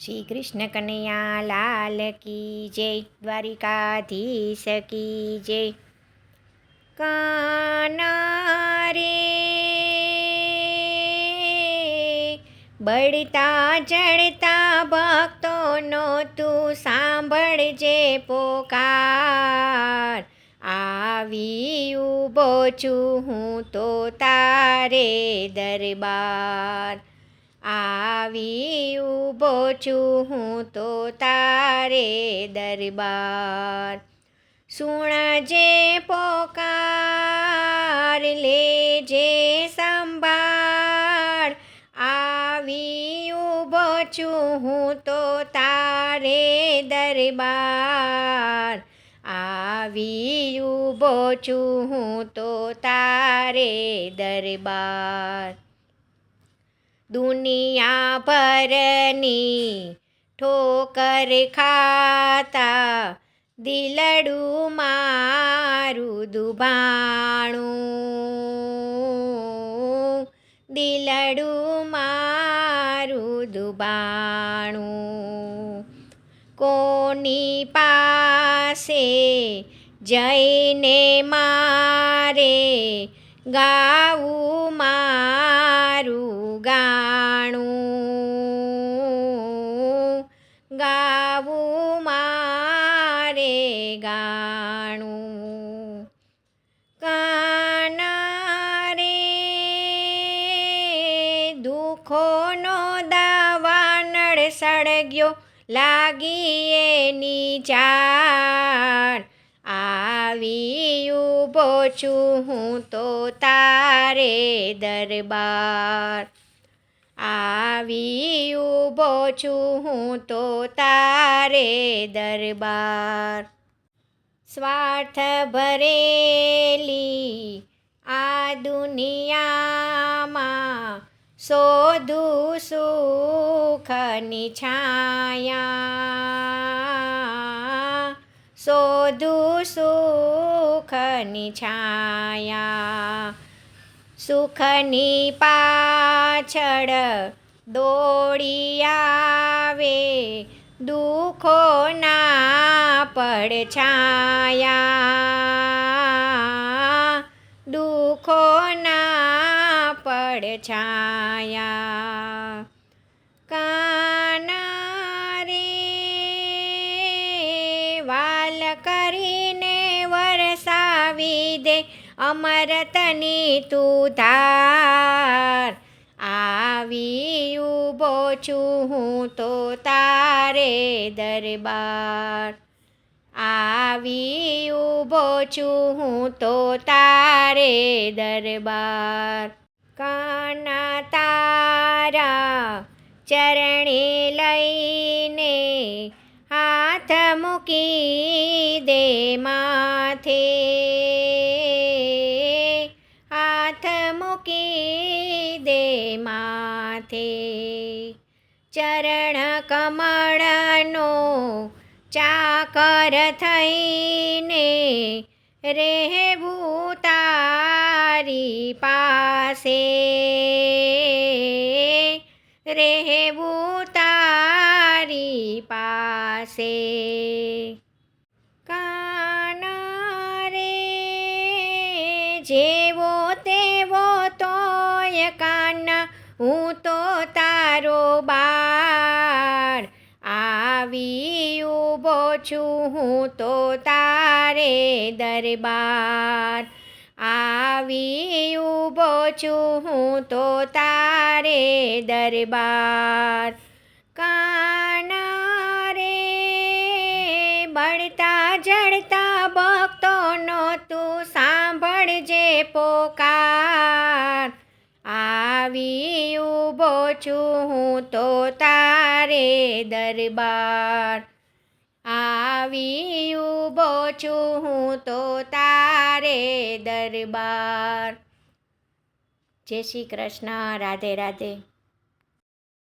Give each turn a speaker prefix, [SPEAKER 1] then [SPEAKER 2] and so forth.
[SPEAKER 1] શ્રી કૃષ્ણ કનૈયા લાલ કી જય, દ્વારિકાધીશ કી જય. કાના રે બળતા જળતા ભક્તોનો તું સાંભળજે પોકાર. આવી ઊભો છું હું તો તારે દરબાર. આવી ઊભો છું હું તો તારે દરબાર. સુણજે પોકાર લેજે સંભાળ. આવી ઊભો છું હું તો તારે દરબાર. આવી ઊભો છું હું તો તારે દરબાર. દુનિયા ભરની ઠોકર ખાતા દિલડું મારું દુભાણું. દિલડું મારું દુભાણું. કોની પાસે જઈને મારે ગાવું મારું ગાણું. ગાવું મારે ગાણું. કાના રે દુઃખોનો દાવાનળ સળગ્યો લાગી એની ઝાડ. આવી ઊભો છું હું તો તારે દરબાર. આવી ઊભો છું હું તો તારે દરબાર. સ્વાર્થ ભરેલી આ દુનિયામાં શોધું સુખની છાયા. શોધું સુખની છાયા. સુખની પાછળ દોડી આવે દુઃખોના પડછાયા. દુઃખોના પડછાયા. કાના રે વાલ કરીને વરસાવી દે અમરતની તું ધાર. આવી ઊભો છું હું તો તારે દરબાર. આવી ઊભો છું હું તો તારે દરબાર. કાના તારા ચરણે લઈને હાથ મૂકી દે માથે. હાથ મૂકી દે માથે. ચરણ કમળનો ચાકર થઈને રહેવું તારી પાસે. રહેવું તારી પાસે. કાના રે જેવો તેવો તોય કાના હું તો તારો બાળ. આવી ઊભો છું હું તો તારે દરબાર. આવી ઊભો છું હું તો તારે દરબાર. કાના રે બળતા જળતા ભક્તોનો તું સાંભળજે પોકાર. આવી ઊભો છું હું તો તારે દરબાર. આવી ઊભો છું હું તો તારે દરબાર. જય શ્રી કૃષ્ણ. રાધે રાધે.